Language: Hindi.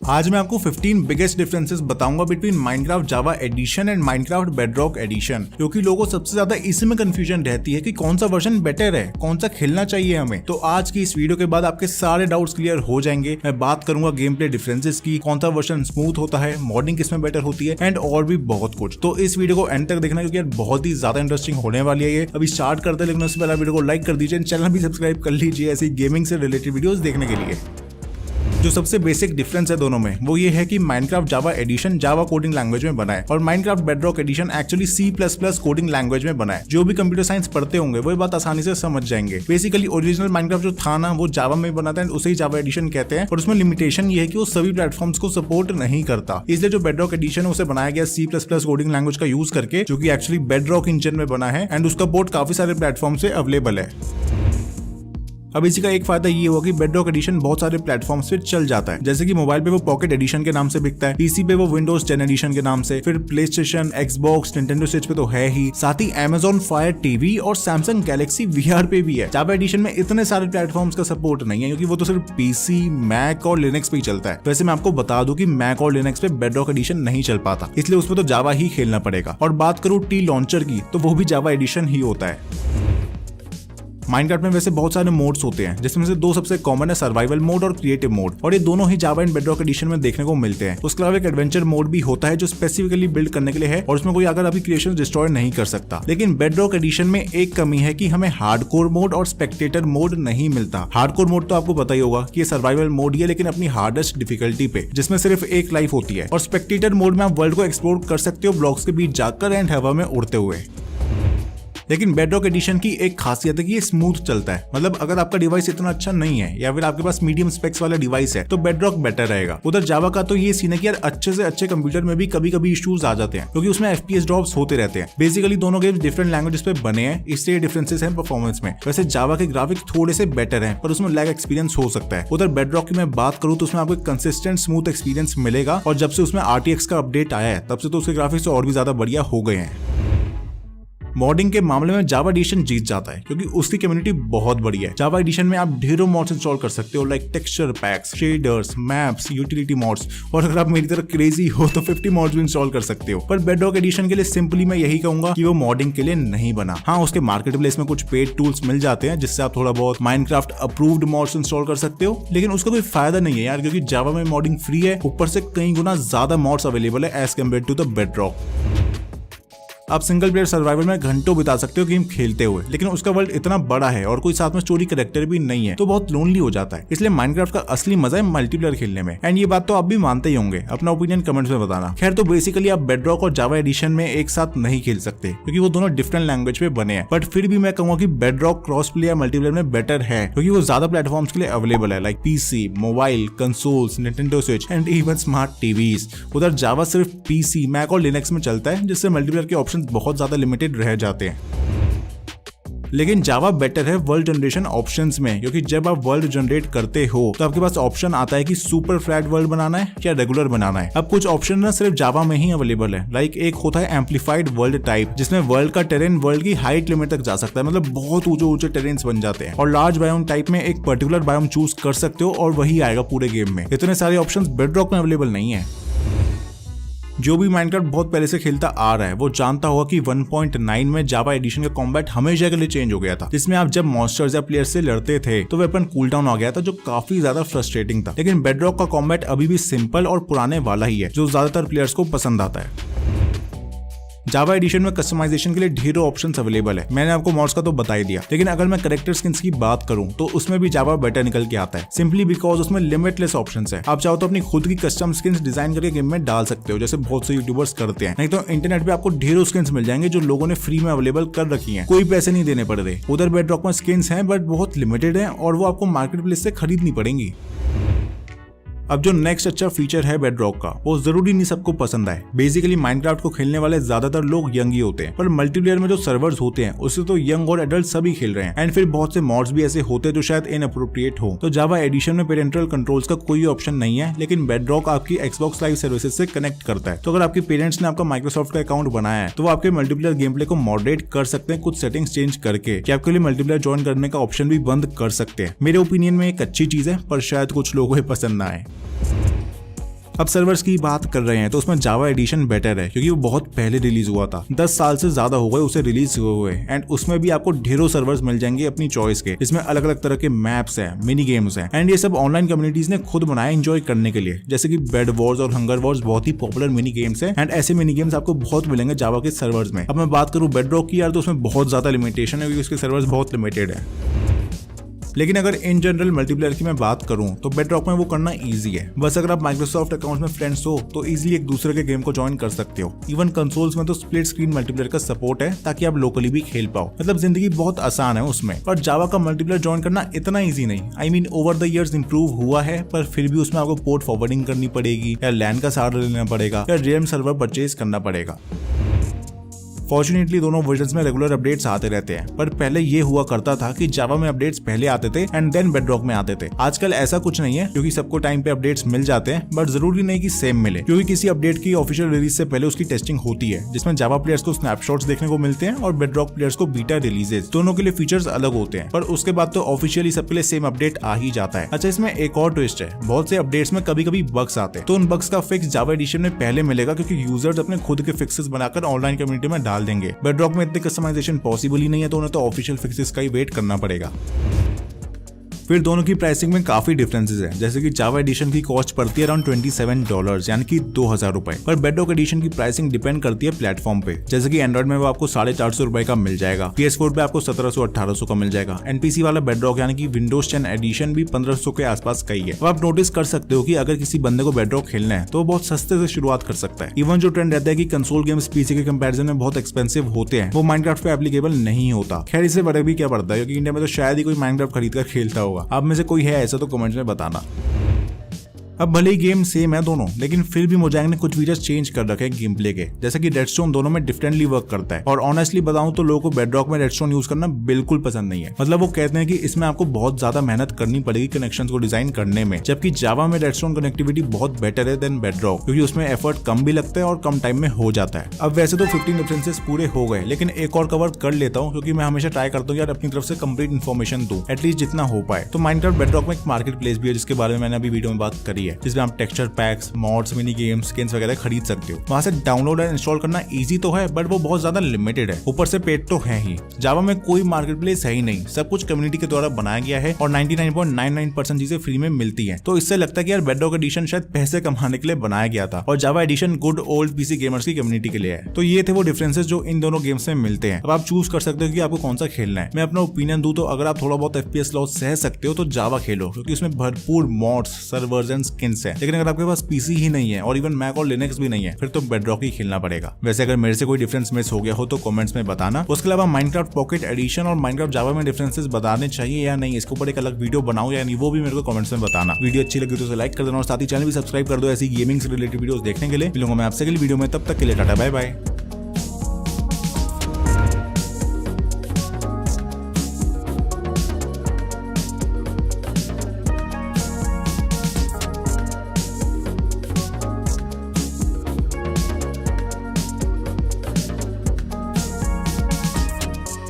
आज मैं आपको 15 बिगेस्ट डिफरेंसेस बताऊंगा between Minecraft Java edition and Minecraft Bedrock edition, क्योंकि लोगों को सबसे ज्यादा इसी में कंफ्यूजन रहती है कि कौन सा वर्जन बेटर है, कौन सा खेलना चाहिए हमें। तो आज की इस वीडियो के बाद आपके सारे डाउट्स क्लियर हो जाएंगे। मैं बात करूंगा गेम प्ले डिफरेंसेस की, कौन सा वर्जन स्मूथ होता है, मॉडिंग किसमें बेटर होती है एंड और भी बहुत कुछ। तो इस वीडियो को एंड तक देखना क्योंकि यार बहुत ही ज्यादा इंटरेस्टिंग होने वाली है ये। अभी स्टार्ट करते हैं, लेकिन उससे पहले वीडियो को लाइक कर दीजिए, चैनल भी सब्सक्राइब कर लीजिए ऐसी गेमिंग से रिलेटेड वीडियोस देखने के लिए। जो सबसे बेसिक डिफरेंस है दोनों में वो ये है कि Minecraft Java edition Java coding language में बना है और Minecraft Bedrock edition actually C++ coding language में बना है। जो भी कंप्यूटर साइंस पढ़ते होंगे वो बात आसानी से समझ जाएंगे। बेसिकली ओरिजिनल माइनक्राफ्ट जो था ना वो जावा में बना था, उसे ही जावा एडिशन कहते हैं। और उसमें लिमिटेशन ये है कि वो सभी प्लेटफॉर्म्स को सपोर्ट नहीं करता, इसलिए जो बेडरॉक एडिशन है उसे बनाया गया C++ कोडिंग लैंग्वेज का यूज करके, जो कि एक्चुअली बेडरॉक इंजन में बना है एंड उसका पोर्ट काफी सारे प्लेटफॉर्म से अवेलेबल है। अब इसी का एक फायदा ये हुआ कि बेडरॉक एडिशन बहुत सारे प्लेटफॉर्म्स पे चल जाता है, जैसे कि मोबाइल पे वो पॉकेट एडिशन के नाम से बिकता है, पीसी पे वो विंडोज 10 एडिशन के नाम से, फिर प्लेस्टेशन, एक्सबॉक्स, निंटेंडो स्विच पे तो है ही, साथ ही Amazon Fire TV और Samsung Galaxy VR पे भी है। जावा एडिशन में इतने सारे प्लेटफॉर्म्स का सपोर्ट नहीं है क्योंकि वो तो सिर्फ पीसी, मैक और लिनक्स पे ही चलता है। वैसे मैं आपको बता दूं कि मैक और लिनक्स पे बेडरॉक एडिशन नहीं चल पाता, इसलिए उसमें तो जावा ही खेलना पड़ेगा। और बात करूं टी लॉन्चर की तो वो भी जावा एडिशन ही होता है। माइनक्राफ्ट में वैसे बहुत सारे मोड्स होते हैं, जिसमें से दो सबसे कॉमन है सर्वाइवल मोड और क्रिएटिव मोड, और ये दोनों ही जावा एंड बेडरॉक एडिशन में देखने को मिलते हैं। उसके अलावा एक एडवेंचर मोड भी होता है जो स्पेसिफिकली बिल्ड करने के लिए है और उसमें कोई अगर अभी क्रिएशन डिस्ट्रॉय नहीं कर सकता। लेकिन बेडरॉक एडिशन में एक कमी है कि हमें हार्डकोर मोड और स्पेक्टेटर मोड नहीं मिलता। हार्डकोर मोड तो आपको पता ही होगा कि ये सर्वाइवल मोड ही है, लेकिन अपनी हार्डेस्ट डिफिकल्टी पे, जिसमें सिर्फ एक लाइफ होती है। और स्पेक्टेटर मोड में आप वर्ल्ड को एक्सप्लोर कर सकते हो ब्लॉक्स के बीच जाकर एंड हवा में उड़ते हुए। लेकिन बेडरॉक एडिशन की एक खासियत है कि ये स्मूथ चलता है। मतलब अगर आपका डिवाइस इतना अच्छा नहीं है या फिर आपके पास मीडियम स्पेक्स वाला डिवाइस है तो बेडरॉक बेटर रहेगा। उधर जावा का तो ये सीन है कि यार अच्छे से अच्छे कंप्यूटर में भी कभी कभी इश्यूज आ जाते हैं क्योंकि उसमें FPS ड्रॉप्स होते रहते हैं। बेसिकली दोनों गेम्स डिफरेंट लैंग्वेजेस पे बने हैं, इससे डिफरेंसेस हैं परफॉर्मेंस में। वैसे जावा के ग्राफिक्स थोड़े से बेटर हैं पर उसमें लैग एक्सपीरियंस हो सकता है। उधर बेडरॉक की मैं बात करूं तो उसमें आपको कंसिस्टेंट स्मूथ एक्सपीरियंस मिलेगा और जब से उसमें RTX का अपडेट आया है तब से तो उसके ग्राफिक्स और भी ज्यादा बढ़िया हो गए हैं। मॉडिंग के मामले में जावा एडिशन जीत जाता है क्योंकि उसकी कम्युनिटी बहुत बड़ी है। जावा एडिशन में आप ढेरों मॉड्स इंस्टॉल कर सकते हो, like texture PACS, shaders, maps, utility mods, और अगर आप मेरी तरह क्रेजी हो तो 50 मॉड्स भी इंस्टॉल कर सकते हो। पर बेडरॉक एडिशन के लिए सिंपली मैं यही कहूंगा कि वो मॉडिंग के लिए नहीं बना। हाँ, उसके मार्केट प्लेस में कुछ पेड टूल्स मिल जाते हैं जिससे आप थोड़ा बहुत माइनक्राफ्ट अप्रूव्ड मॉड्स इंस्टॉल कर सकते हो, लेकिन उसका कोई फायदा नहीं है यार, क्योंकि जावा में मॉडिंग फ्री है, ऊपर से कई गुना ज्यादा मॉड्स अवेलेबल है as compare to the Bedrock. आप सिंगल प्लेयर सर्वाइवल में घंटों बिता सकते हो गेम खेलते हुए, लेकिन उसका वर्ल्ड इतना बड़ा है और कोई साथ में स्टोरी कैरेक्टर भी नहीं है तो बहुत लोनली हो जाता है। इसलिए माइनक्राफ्ट का असली मजा है मल्टीप्लेयर खेलने में, एंड ये बात तो आप भी मानते ही होंगे। अपना ओपिनियन कमेंट्स में बताना। खैर, तो बेसिकली आप बेडरॉक और जावा एडिशन में एक साथ नहीं खेल सकते क्योंकि वो दोनों डिफरेंट लैंग्वेज पे बने हैं, बट फिर भी मैं कहूंगा कि बेडरॉक क्रॉस प्ले या मल्टीप्लेयर में बेटर है क्योंकि वो ज्यादा प्लेटफॉर्म्स के लिए अवेलेबल है, like PC, mobile, consoles, Nintendo switch and even smart TVs. उधर जावा सिर्फ पीसी, मैक और लिनक्स में चलता है, जिससे मल्टीप्लेयर के ऑप्शन बहुत ज्यादा लिमिटेड रह जाते हैं। लेकिन जावा बेटर है वर्ल्ड जनरेशन ऑप्शंस में, क्योंकि जब आप वर्ल्ड जनरेट करते हो तो आपके पास ऑप्शन आता है कि सुपर फ्लैट वर्ल्ड बनाना है या रेगुलर बनाना है। अब कुछ ऑप्शन ना सिर्फ जावा में ही अवेलेबल है, लाइक एक होता है एम्पलीफाइड वर्ल्ड टाइप, जिसमें वर्ल्ड का टेरेन वर्ल्ड की हाइट लिमिट तक जा सकता है, मतलब बहुत ऊंचे टेरेन्स बन जाते हैं। और लार्ज बायोम टाइप में एक पर्टिकुलर बायोम चूज कर सकते हो और वही आएगा पूरे गेम में। इतने सारे ऑप्शंस बेडरॉक में अवेलेबल नहीं है। जो भी माइनक्राफ्ट बहुत पहले से खेलता आ रहा है वो जानता होगा कि 1.9 में जावा एडिशन का कॉम्बैट हमेशा के लिए चेंज हो गया था, जिसमें आप जब मॉन्स्टर्स या प्लेयर्स से लड़ते थे तो वेपन कूलडाउन हो गया था, जो काफी ज्यादा फ्रस्ट्रेटिंग था। लेकिन बेडरॉक का कॉम्बैट अभी भी सिंपल और पुराने वाला ही है, जो ज्यादातर प्लेयर्स को पसंद आता है। जावा एडिशन में कस्टमाइजेशन के लिए ढेरों ऑप्शंस अवेलेबल है, मैंने आपको मॉड्स का तो बता ही दिया। लेकिन अगर मैं कैरेक्टर स्किन्स की बात करूं तो उसमें भी जावा बेटर निकल के आता है, सिंपली बिकॉज उसमें लिमिटलेस ऑप्शंस है। आप चाहो तो अपनी खुद की कस्टम स्किन्स डिजाइन करके गेम में डाल सकते हो, जैसे बहुत से यूट्यूबर्स करते हैं। नहीं तो इंटरनेट पे आपको ढेरों स्किन्स मिल जाएंगे जो लोगों ने फ्री में अवेलेबल कर रखी है, कोई पैसे नहीं देने पड़ रहे। उधर बेडरॉक में स्किन्स हैं बट बहुत लिमिटेड है और वो आपको मार्केट प्लेस से खरीदनी पड़ेंगी। अब जो नेक्स्ट अच्छा फीचर है बेडरॉक का वो जरूरी नहीं सबको पसंद आए। बेसिकली माइनक्राफ्ट को खेलने वाले ज्यादातर लोग यंग ही होते हैं, पर मल्टीप्लेयर में जो सर्वर्स होते हैं उससे तो यंग और एडल्ट सभी खेल रहे हैं, एंड फिर बहुत से मॉड्स भी ऐसे होते हैं जो शायद इनअप्रोप्रिएट हो। तो जावा एडिशन में पेरेंटल कंट्रोल्स का कोई ऑप्शन नहीं है, लेकिन बेडरॉक आपकी एक्सबॉक्स लाइव सर्विसेज से कनेक्ट करता है। तो अगर आपके पेरेंट्स ने आपका माइक्रोसॉफ्ट का अकाउंट बनाया है तो वो आपके मल्टीप्लेयर गेम प्ले को मॉडरेट कर सकते हैं कुछ सेटिंग्स चेंज करके, कि आपके लिए मल्टीप्लेयर ज्वाइन करने का ऑप्शन भी बंद कर सकते हैं। मेरे ओपिनियन में एक अच्छी चीज है, पर शायद कुछ लोगों को पसंद ना आए। अब सर्वर्स की बात कर रहे हैं तो उसमें जावा एडिशन बेटर है क्योंकि वो बहुत पहले रिलीज हुआ था, 10 साल से ज्यादा हो गए उसे रिलीज हुए एंड उसमें भी आपको ढेरों सर्वर्स मिल जाएंगे अपनी चॉइस के, इसमें अलग अलग तरह के मैप्स हैं, मिनी गेम्स हैं एंड ये सब ऑनलाइन कम्युनिटीज ने खुद बनाया एंजॉय करने के लिए, जैसे कि बेड वॉर्स और हंगर वॉर्स बहुत ही पॉपुलर मिनी गेम्स हैं एंड ऐसे मिनी गेम्स आपको बहुत मिलेंगे जावा के सर्वर्स में। अब मैं बात करूं बेडरॉक की यार तो उसमें बहुत ज्यादा लिमिटेशन है क्योंकि उसके सर्वर्स बहुत लिमिटेड है। लेकिन अगर इन जनरल मल्टीप्लेयर की मैं बात करूं तो बेडरॉक में वो करना इजी है, बस अगर आप माइक्रोसॉफ्ट अकाउंट में फ्रेंड्स हो तो इजीली एक दूसरे के गेम को ज्वाइन कर सकते हो। इवन कंसोल्स में तो स्प्लिट स्क्रीन मल्टीप्लेयर का सपोर्ट है ताकि आप लोकली भी खेल पाओ, मतलब जिंदगी बहुत आसान है उसमें। पर जावा का मल्टीप्लेयर ज्वाइन करना इतना ईजी नहीं, I mean over the years improve हुआ है पर फिर भी उसमें आपको पोर्ट फॉरवर्डिंग करनी पड़ेगी या लैन का सहारा लेना पड़ेगा या रेम सर्वर परचेज करना पड़ेगा। फॉर्चुनेटली दोनों वर्जन्स में रेगुलर अपडेट्स आते रहते हैं, पर पहले ये हुआ करता था कि जावा में अपडेट्स पहले आते थे एंड देन बेडरॉक में आते थे। आजकल ऐसा कुछ नहीं है क्योंकि सबको टाइम पे अपडेट्स मिल जाते हैं, बट जरूरी नहीं कि सेम मिले क्योंकि किसी अपडेट की ऑफिशियल रिलीज से पहले उसकी टेस्टिंग होती है जिसमें जावा प्लेयर्स को स्नैपशॉट्स देखने को मिलते हैं और बेडरॉक प्लेयर्स को बीटा रिलीजेस, दोनों के लिए फीचर्स अलग होते हैं, पर उसके बाद तो ऑफिशियली सबके लिए सेम अपडेट आ ही जाता है। अच्छा, इसमें एक और ट्विस्ट है, बहुत से अपडेट्स में कभी कभी बग्स आते हैं तो उन बग्स का फिक्स जावा एडिशन में पहले मिलेगा क्योंकि यूजर्स अपने खुद के फिक्सेस बनाकर ऑनलाइन कम्युनिटी में डाल देंगे। बेडरॉक में इतने कस्टमाइजेशन पॉसिबल ही नहीं है तो उन्हें तो ऑफिशियल फिक्सेस का ही वेट करना पड़ेगा। फिर दोनों की प्राइसिंग में काफी डिफरेंसेस हैं, जैसे कि जावा एडिशन की कॉस्ट पड़ती है अराउंड $27 यानी कि 2000 रुपए, पर बेडरॉक एडिशन की प्राइसिंग डिपेंड करती है प्लेटफॉर्म पे, जैसे कि एंड्रॉइड में वो आपको 450 रुपए का मिल जाएगा, PS4 पे आपको 1700-1800 का मिल जाएगा, एनपीसी वाला बेडरॉक यानी कि विंडोज 10 एडिशन भी 1500 के आसपास का ही है। अब आप नोटिस कर सकते हो कि अगर किसी बंदे को बेडरॉक खेलना है तो वो बहुत सस्ते से शुरुआत कर सकता है। इवन जो ट्रेंड रहता है कि कंसोल गेम्स पीसी के कंपैरिजन में बहुत एक्सपेंसिव होते हैं, वो माइनक्राफ्ट पे एप्लीकेबल नहीं होता। खैर इससे बड़े भी क्या पड़ता है क्योंकि इंडिया में तो शायद ही कोई माइनक्राफ्ट खरीद कर खेलता होगा। आप में से कोई है ऐसा तो कमेंट्स में बताना। अब भले ही गेम सेम है दोनों, लेकिन फिर भी मोजांग ने कुछ फीचर्स चेंज कर रखे हैं गेम प्ले के, जैसे कि रेडस्टोन दोनों में डिफरेंटली वर्क करता है और ऑनेस्टली बताऊं तो लोगों को बेडरॉक में रेडस्टोन यूज करना बिल्कुल पसंद नहीं है। मतलब वो कहते हैं कि इसमें आपको बहुत ज्यादा मेहनत करनी पड़ेगी कनेक्शंस को डिजाइन करने में, जबकि जावा में रेडस्टोन कनेक्टिविटी बहुत बेटर है देन बेडरॉक क्योंकि उसमें एफर्ट कम भी लगता है और कम टाइम में हो जाता है। अब वैसे तो 15 डिफरेंसेस पूरे हो गए, लेकिन एक और कवर कर लेता हूँ क्योंकि मैं हमेशा ट्राई करता हूँ यार अपनी तरफ से कंप्लीट इन्फॉर्मेशन दूं, एटलीस्ट जितना हो पाए। तो माइनक्राफ्ट बेडरॉक में एक मार्केट प्लेस भी है जिसके बारे में मैंने अभी वीडियो में बात करी है, जिसमें आप texture PACS, mods, mini games, skins वगैरह खरीद सकते हो। वहां से डाउनलोड और इंस्टॉल करना इजी तो है बट वो बहुत ज्यादा लिमिटेड है, ऊपर से पेड तो है ही। जावा में कोई मार्केट प्लेस है ही नहीं, सब कुछ कम्युनिटी के द्वारा बनाया गया है और 99.99% चीजें फ्री में मिलती है। तो इससे लगता है कि यार बेडरॉक एडिशन शायद पैसे कमाने के लिए बनाया गया था और Java edition good old PC gamers की कम्युनिटी के लिए है। तो ये थे वो डिफरेंसेस जो इन दोनों गेम्स में मिलते हैं। अब आप चूज कर सकते हो कि आपको कौन सा खेलना है। मैं अपना ओपिनियन दूं तो अगर आप थोड़ा बहुत FPS लॉस सह सकते हो तो जावा खेलो क्योंकि उसमें भरपूर मॉड्स, सर्वर्स एंड स्किन्स है। लेकिन अगर आपके पास पीसी ही नहीं है और इवन मैक और लिनक्स भी नहीं है फिर तो बेडरॉक ही खेलना पड़ेगा। वैसे अगर मेरे से कोई डिफरेंस मिस हो गया हो तो कमेंट्स में बताना। उसके अलावा माइनक्राफ्ट पॉकेट एडिशन और माइनक्राफ्ट जावा में डिफरेंसेस बताने चाहिए या नहीं, इसके ऊपर एक अलग वीडियो बनाऊं या नहीं, वो भी मेरे को कमेंट्स में बताना। वीडियो अच्छी लगी तो उसे लाइक कर देना और साथ ही चैनल भी सब्सक्राइब कर दो ऐसी गेमिंग से रिलेटेड वीडियोस देखने के लिए। मिलूंगा मैं आपसे अगली वीडियो में, तब तक के लिए टाटा बाय बाय।